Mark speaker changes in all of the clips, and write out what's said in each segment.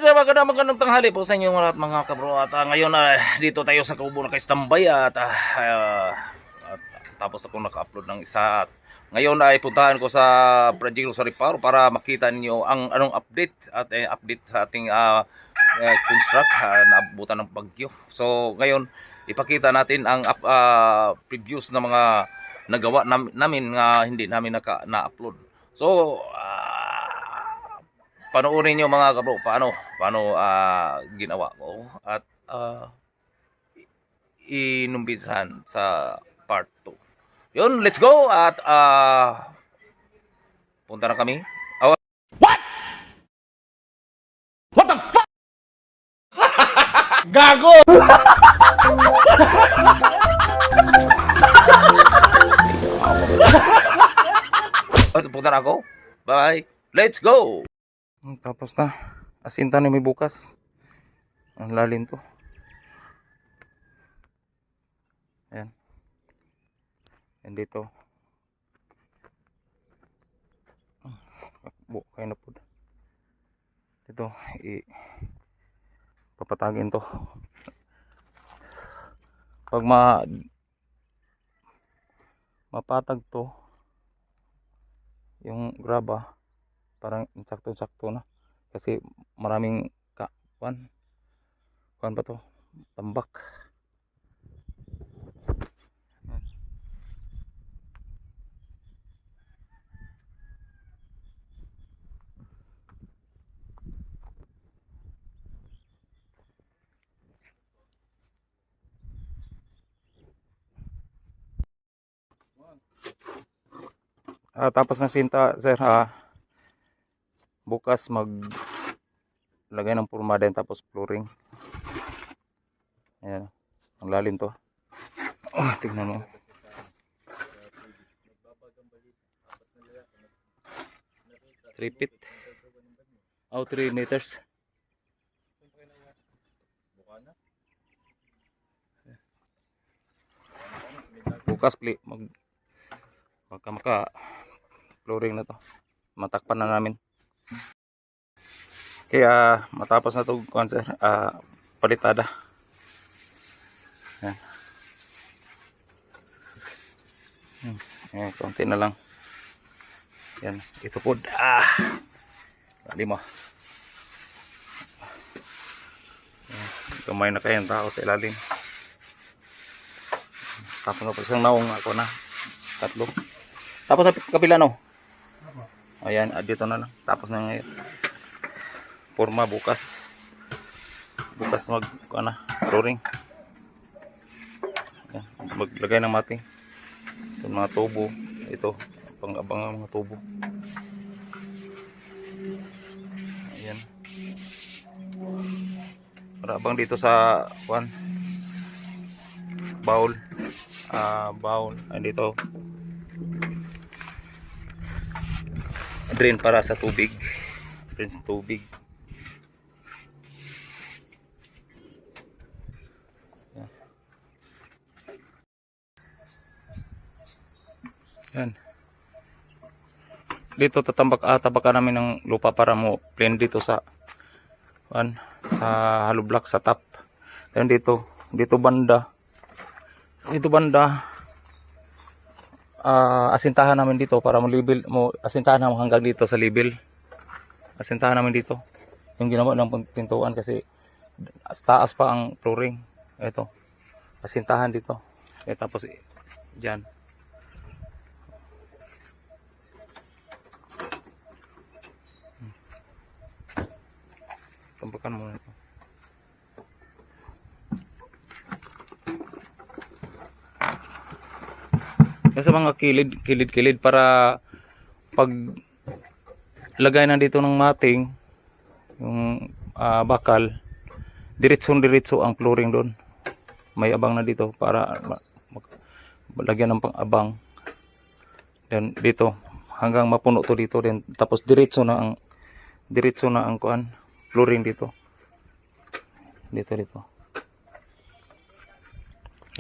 Speaker 1: Alright, so magandang tanghali po sa inyo lahat mga kabro. At ngayon dito tayo sa Kaubo na kay-standby at tapos ako naka-upload ng isa. At ngayon ay puntahan ko sa Project Rosary Paro para makita niyo ang anong update at update sa ating construct na abutan ng bagyo. So ngayon ipakita natin ang previews ng mga nagawa namin nga hindi namin na-upload. So panoorin nyo mga kabro paano ginawa ko at inumpisahan sa part 2. Yun, let's go at punta na kami.
Speaker 2: What? What the fuck? Gago!
Speaker 1: Punta na ako. Bye. Let's go. Tapos na. Asinta na may bukas. Ang lalim to. Ayan. And dito. Kayo na po. Dito. Papatagin to. Pag mapatag to. Yung graba. Parang sakto-sakto na kasi maraming kuan pa to, tambak. Tapos na sinta sir, bukas maglagay ng purma din tapos flooring. Ayan, ang lalim to. Tingnan mo. Three feet. 3 meters. Bukas maka flooring na to. Matakpan na namin. Kaya matapos na ito sir, palitada. Yan. Yan, konti na lang. Yan, ito po. Lalim mo. Kamay na kayang tao sa ilalim. Tapos na po isang naong ako na. 3. Tapos sa kapila no. Ayan, dito na lang. Tapos na ngayon. Forma bukas. Bukas flooring. Ayan, maglagay ng mating. Ito mga tubo. Ito, pang-abang mga tubo. Ayan. Para abang dito sa bowl. Ayan dito. Drain para sa tubig. Drain sa tubig. Yan. Dito tabakan namin ng lupa para mo plain dito sa hollow block sa top. Then dito banda asintahan namin dito para asintahan namin hanggang dito sa level. Asintahan namin dito yung ginawa ng pintuan kasi taas pa ang flooring. Ito asintahan dito tapos dyan tambakan muna ito. Sa mga kilid para pag lagay na dito ng mating yung bakal diretso ang flooring doon. May abang na dito para lagyan ng pang-abang. Then dito hanggang mapuno to dito din tapos diretso na ang flooring dito. Dito.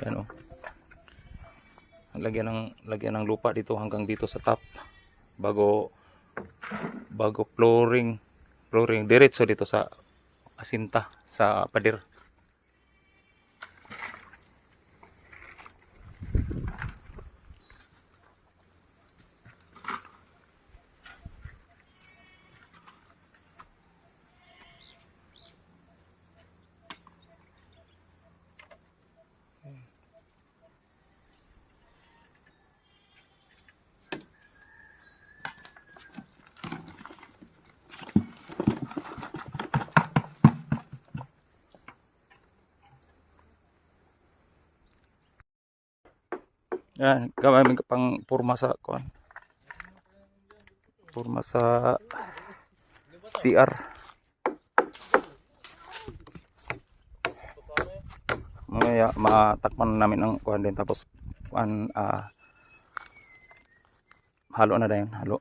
Speaker 1: Yan lagyan ng lupa dito hanggang dito sa top bago flooring diretso dito sa asinta sa pader. Yan, gawin pang purma sa kuan. Purma sa CR. Mamaya matakpan namin ang kuan din, tapos kuan halo na din, halo.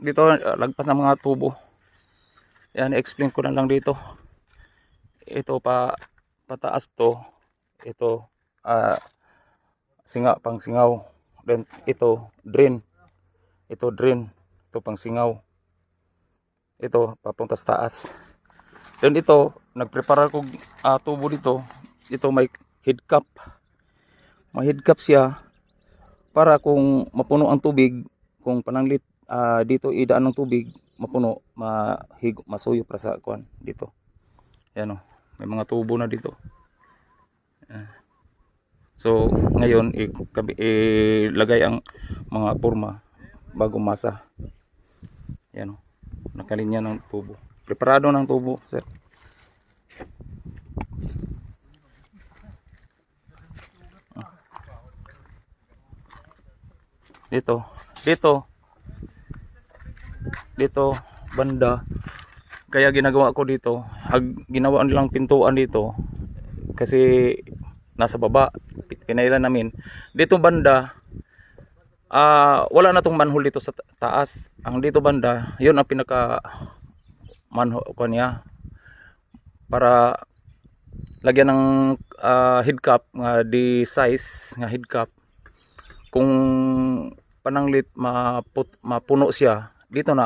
Speaker 1: Dito lagpas ng mga tubo. Yan, explain ko na lang dito. Ito pataas to. Ito singa, pang singaw. Then ito drain. Ito drain. Ito pang singaw. Ito papunta sa taas. Then ito nagprepare ko tubo dito. Ito may head cap. May head cap siya para kung mapuno ang tubig, kung pananglit dito idaan ng tubig, mapuno, masuyo para sa kuan dito. Yan, may mga tubo na dito. So ngayon ilagay ang mga purma bago masa. Yan, nakalinya ng tubo. Preparado ng tubo, sir. Dito banda, kaya ginagawa ko dito, ginawa nilang pintuan dito kasi nasa baba pinailan namin. Dito banda wala na tong manhole dito sa taas. Ang dito banda, yun ang pinaka manhole ko niya para lagyan ng head cap nga di size nga head cap. Kung pananglit mapuno siya, dito na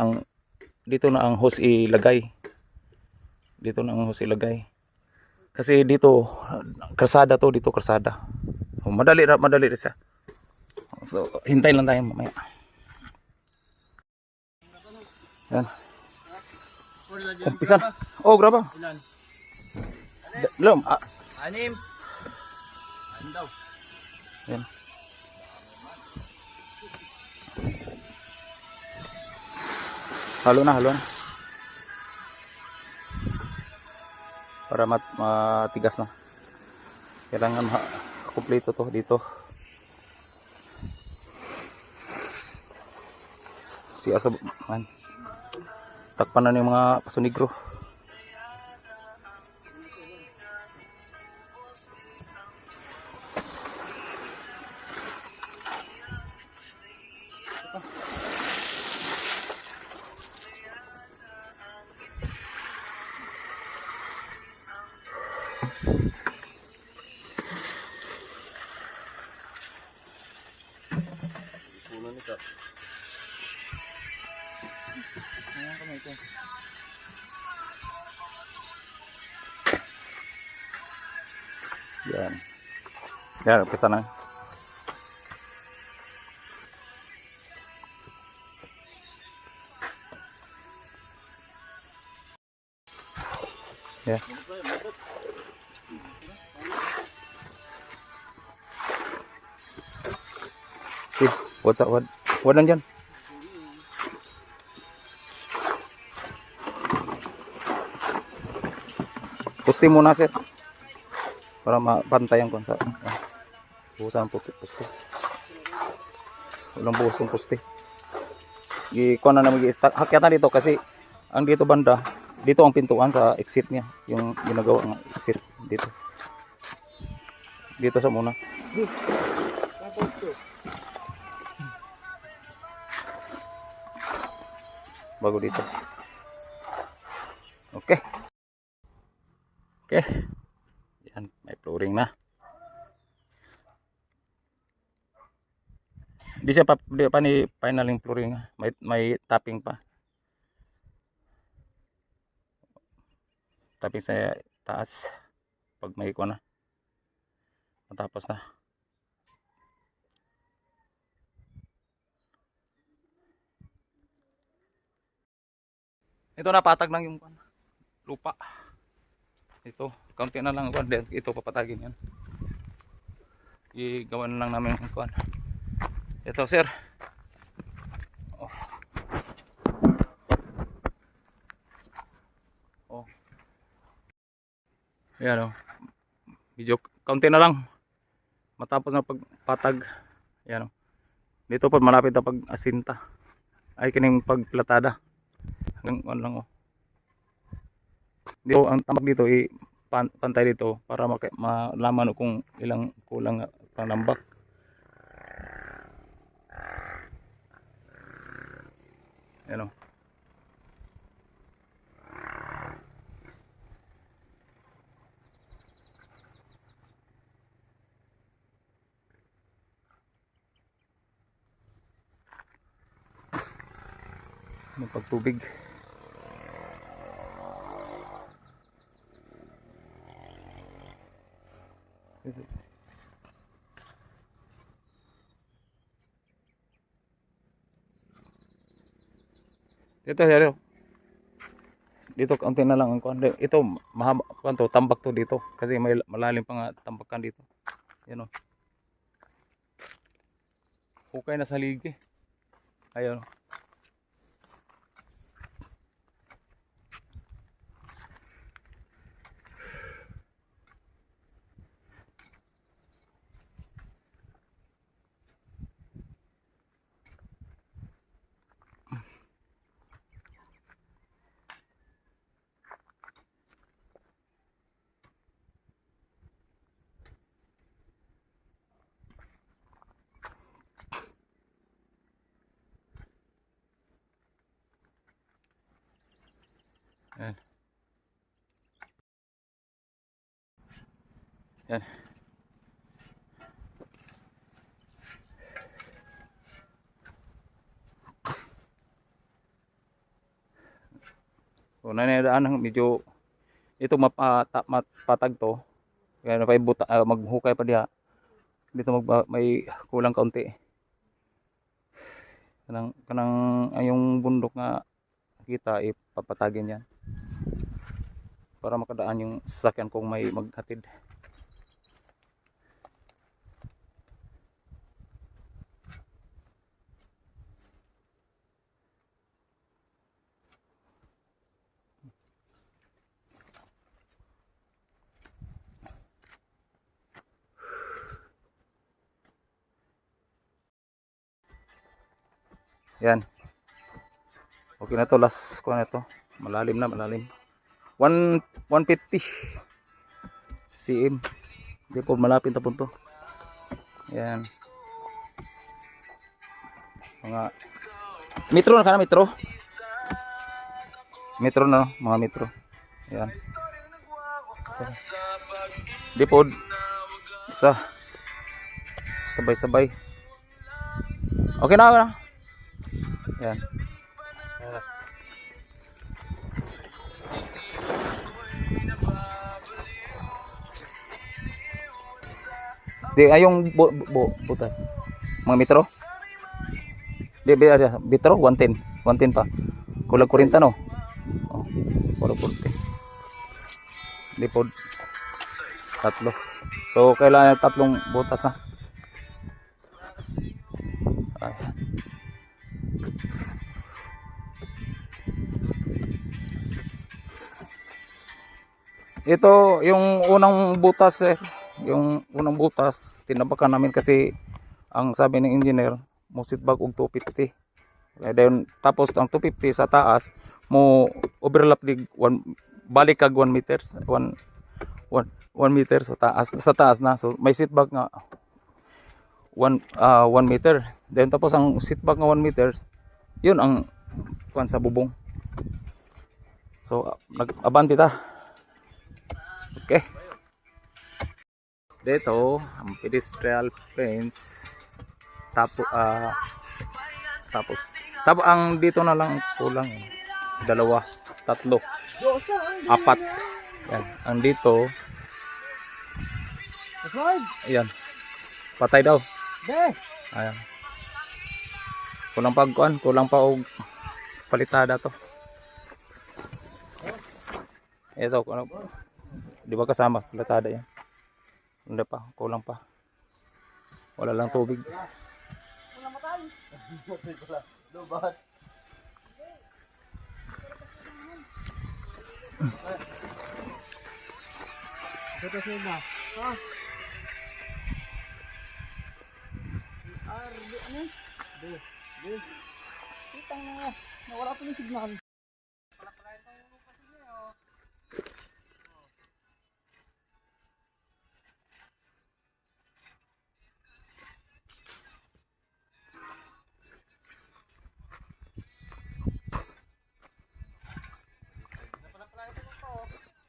Speaker 1: ang hose ilagay. Dito na ang hose ilagay. Kasi dito kalsada to, dito kalsada. Madali rin siya. So hintay lang tayo mamaya. Yan. Umpisan. Oh, graba.
Speaker 2: Ilan?
Speaker 1: Lom.
Speaker 2: Anim. Anim daw.
Speaker 1: Yan. Halo na. Para matigas na. Kailangan kumpleto to dito. Si asab man. Takpan na yung mga paso negro.
Speaker 2: Puno nito. Ayan kami ito.
Speaker 1: Yan. Yan, umpisa na. Yeah. Okay, what's up? What nandyan? Pusti muna, sir. Para mapantayan ko sa buhusan ng pusti. Walang buhos ng pusti. Ikuha na namin hakyatan dito kasi ang dito banda, dito ang pintuan sa exit niya. Yung ginagawa ng exit dito. Dito sa muna. Bago dito. Okay. Okay. Yan, may flooring na.
Speaker 3: Di pa ni finaling flooring. May topping pa. Topping sa taas. Pag may kuha na. Matapos na. Ito napatag lang yung lupa. Ito, kaunti na lang kuan. Ito papatagin yan. Igawa na lang namin yung kuan. Ito sir. Oh. Oh. Ayan oh. Medyo kaunti na lang. Matapos na pagpatag. Ayan oh. Dito po malapit na pag-asinta. Ay kining pagplatada. Hanggang kuan lang oh. Dito ang tambak dito pantay dito para malaman kung ilang kulang ang nambak. Ayan o. May pagtubig. Dito kaunti na lang ang kuan. Ito mahaba kuan to, tambak to dito kasi may malalim pa nga tambakan dito. Yan oh. Hukay na sa ligi. Ayun. Yan. Yan. So nanayadaan medyo ito mapatag to. Kaya na maghukay pa diha. Dito may kulang kaunti. Kanang yung bundok nga kita ipapatagin yan. Para makadaan yung sasakyan kung may maghatid. Yan. Okay na to, last ko na to. Malalim na, malalim. 150 cm. Di po malapit na po to. Yan. Mga metro na ka na, metro. Metro na, no? Mga metro. Yan. Di po isa. Sabay-sabay. Okay na, okay na. Yan. Di ayong butas. Mga metro. Di metro 110. 110 pa. Kulag 40 no. Oh, kulag 40. Di po tatlo. So kailangan tatlong butas na. Ito yung unang butas yung unang butas tinabakan namin kasi ang sabi ng engineer mo sitbag og 250. Then tapos ang 250 sa taas mo overlap dig balik kag 1 meters 1 meter sa taas na, so may sitbag nga 1 meter. Then tapos ang sitbag nga 1 meters yun ang kuan sa bubong. So nag-abante ta. Okay. Dito, ang pedestrian fence. tapos ang dito na lang kulang dalawa, tatlo, apat. Yan, ang dito, ayan, patay daw. Ayan. Kulang pa og palitada to. Ito, di ba kasama palitada yan? Hindi pa, kulang pa. Wala lang tubig.
Speaker 2: Ito sa iba. Kitang na. Nawala pa yung signal.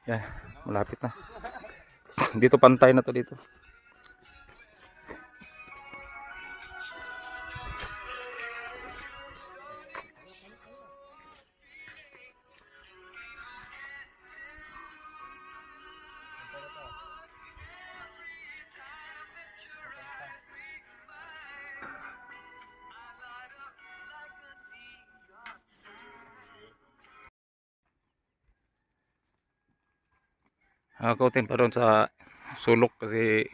Speaker 3: Yan, malapit na. Dito pantay na to dito. Kautin pa doon sa sulok kasi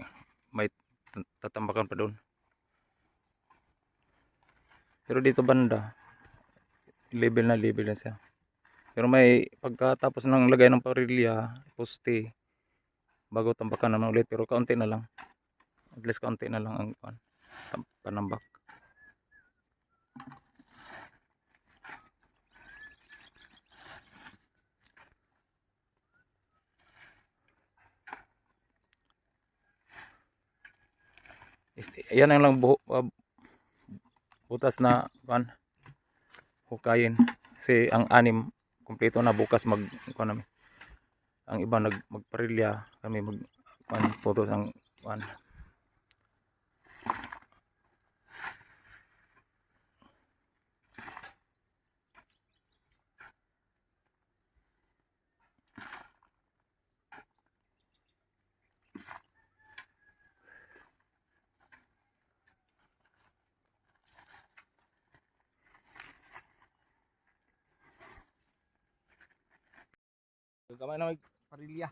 Speaker 3: may tatambakan pa doon. Pero dito banda, level na siya. Pero may pagkatapos ng lagay ng parilya, poste, bago tambakan naman ulit. Pero kaunti na lang. At least kaunti na lang ang panambak. Yan ang lang butas na hukayin. Kasi ang anim kumpleto na, bukas namin. Ang iba magparilya, kami putos ang gamay na magparilya.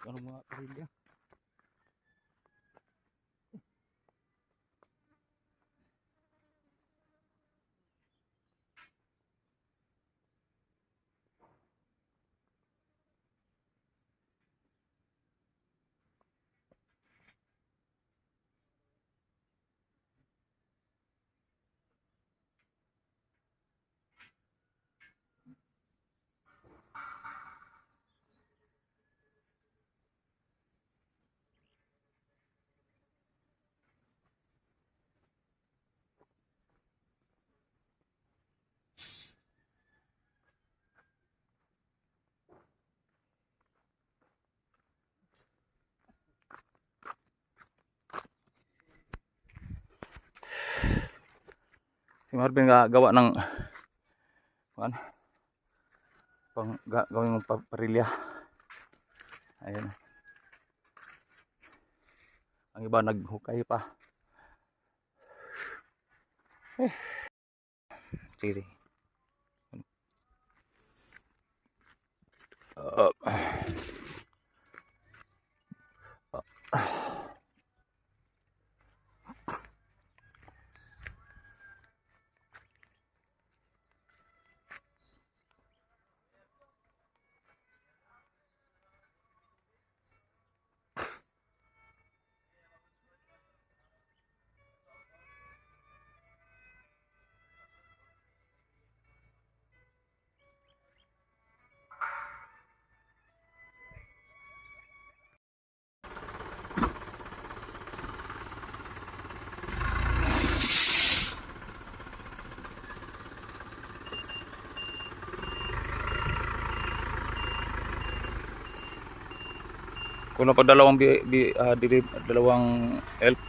Speaker 3: Ano mga parilya? Si Marvin gawa ng ano, gawin mong parilya. Ayan. Ang iba naghukay pa. Sige, sige. Kuno pa dalawang dalawang elf.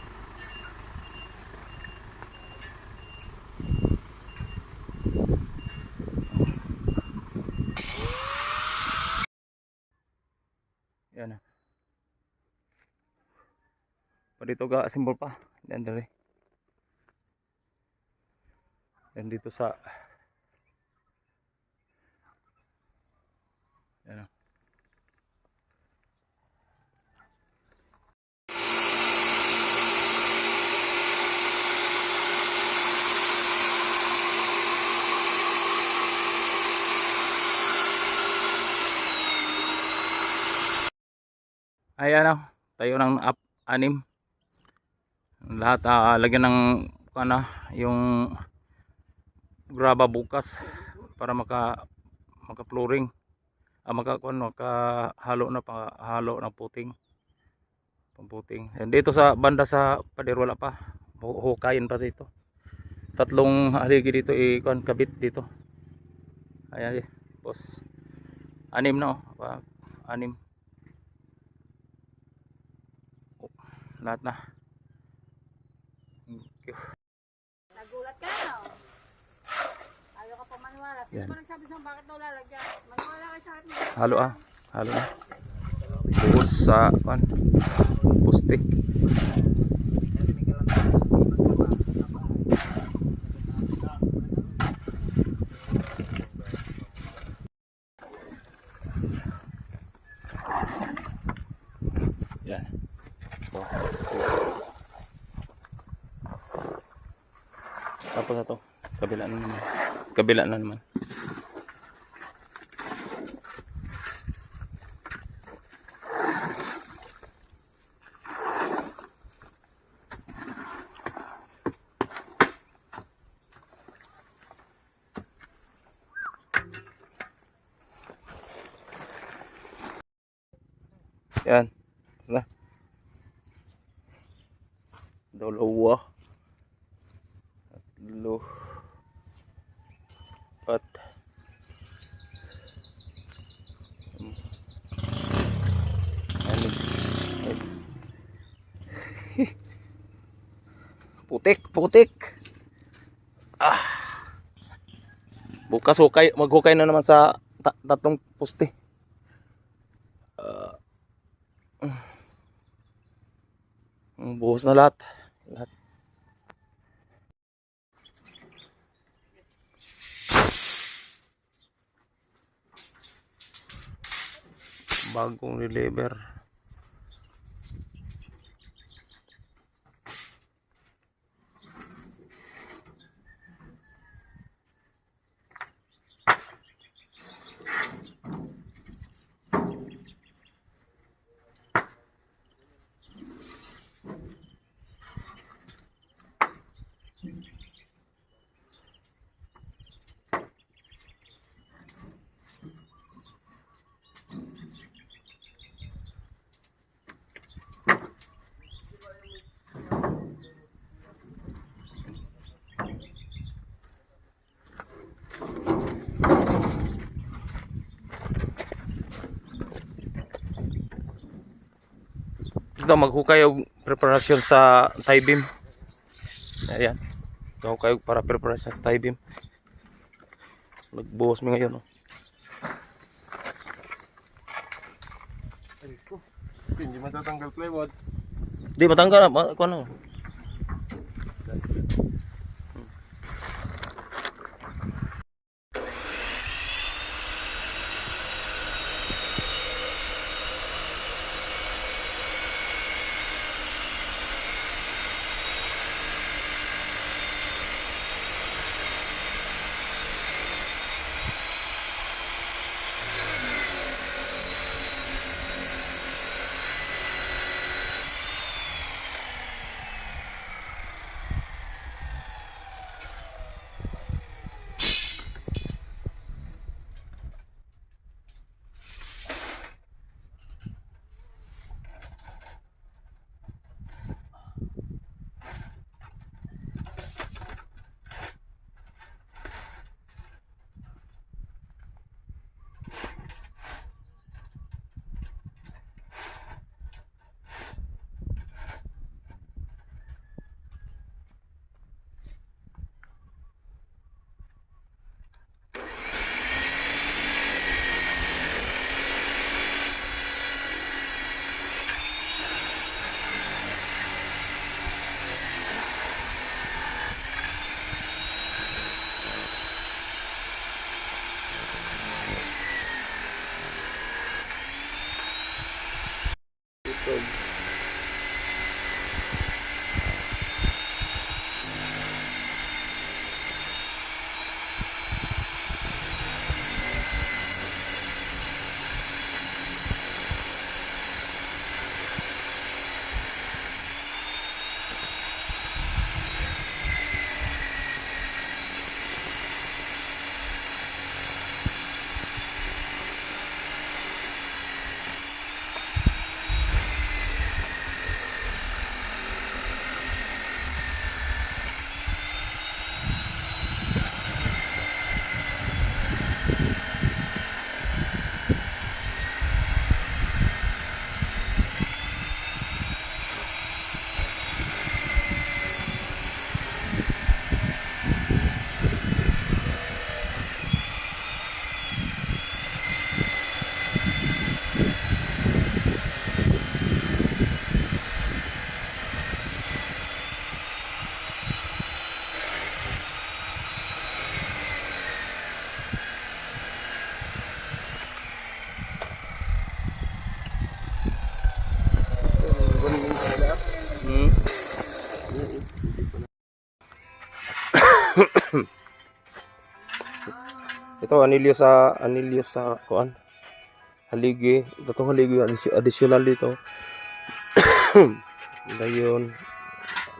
Speaker 3: Yan. Pa dito ga simbol pa. Yan dali. Yan dito sa yan. Ayan na, tayo ng anim. Lahat lagyan ng yung graba bukas para maka flooring. Makahalo ng puting. Pamputing. And dito sa banda sa pader wala pa. Hukayin pa dito. Tatlong haligi dito kabit dito. Ayan, boss. Anim na anim. Lahat na. Thank you.
Speaker 2: Nagulat ka na. Ayaw ka pa maniwala. Sino ba nagsabi sa'yo bakit daw lalagyan? Maniwala ka sa akin.
Speaker 3: Halo halo na. Buhos sa poste. Yan. Tapos ito, kabila na naman. Kabila na naman. Yan. Tapos na. Dalawa. Tatlo. Apat. Putik. Bukas maghukay na naman sa tatlong poste. Buhos na lahat. Bagong reliever. Ito maghukay og preparasyon sa tie beam. Ayan.
Speaker 4: So kayo para prepare sa tie beam. Nagbuhos mi ngayon. Oh.
Speaker 5: Hindi matatanggal plywood.
Speaker 4: Di matanggal na, ko ano. Ito anilyo sa kuan. Haligi, itong haligi additional dito. Ngayon,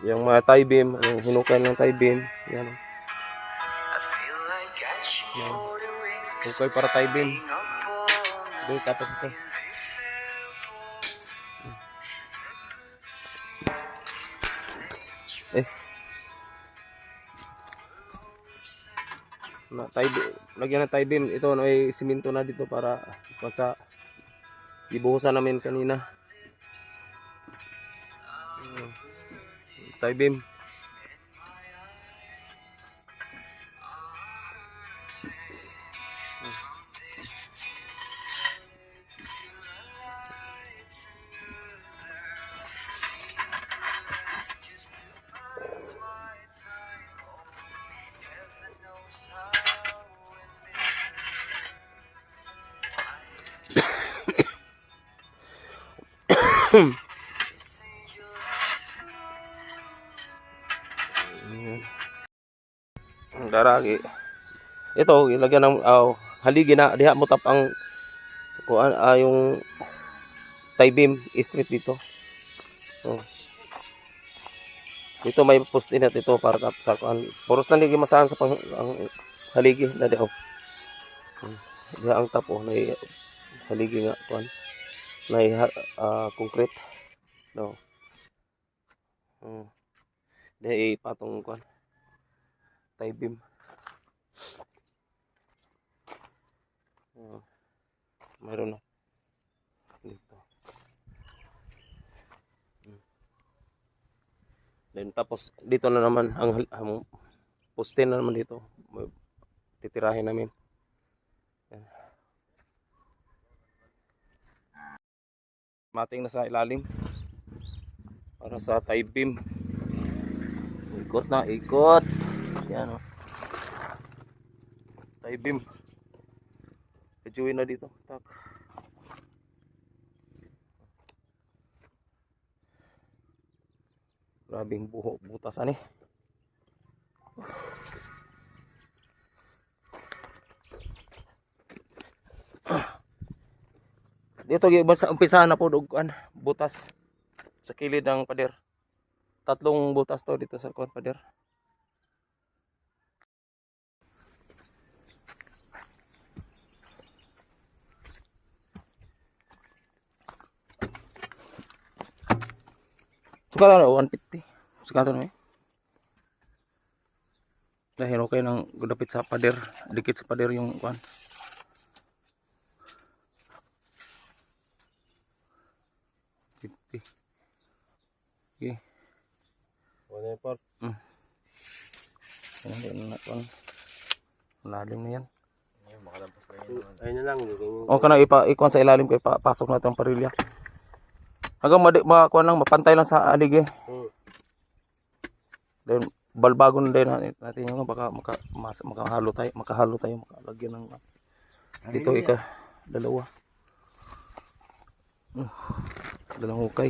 Speaker 4: yung mga tie beam, yung hinukay ng tie beam, yan. Yan. Hukay para tie beam. Doon tapos ito. Na tie beam, lagyan ng tie beam. Ito ay simento na dito para sa ibuhusan namin kanina. Tie beam. Daragi. Ito ilagyan ng haligi na diha mo tap ang kuan yung tie beam straight dito. Oh. Dito may post din ito para sa kuan. Puros na ligi masahan sa pang ang haligi na diha. Diha ang tapo na sa ligi nga kuan. Na concrete. No. Diha patong kuan. Tie beam. Mayroon na dito. Then tapos dito na naman ang poste na naman dito. Titirahin namin. Yan. Mating na sa ilalim para sa tie beam. Ikot na, ikot. Yan o. Tie beam. Kajuin na dito. Tak. Grabing butas ani. Dito sa umpisahan na po duguan butas sa kilid ng pader. 3 butas to dito sa kuan pader. Sukatan na 150. Sukatan na eh. Dahil okay nang gudapit sa pader, dikit sa pader yung kuan. Okay.
Speaker 5: Wala yung part.
Speaker 4: Ayan na kuan. Lalim na yan.
Speaker 5: Ayun na lang.
Speaker 4: O kana ikuan sa ilalim ko ipapasok na itong parilya. Hanggang makakuan lang mapantay lang sa alig eh. Then balbagon din natin yung baka makahalo tayo, makalagyan ng dito dalawa. Dalawang hukay.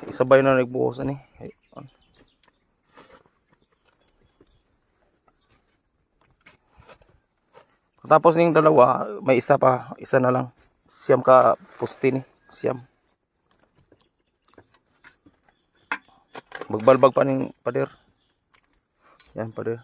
Speaker 4: Isabay na nagbuhos ani. Tapos yung dalawa, may isa na lang. Siyam ka poste ni, siyam. Magbalbag pa ning pader. Yan pader.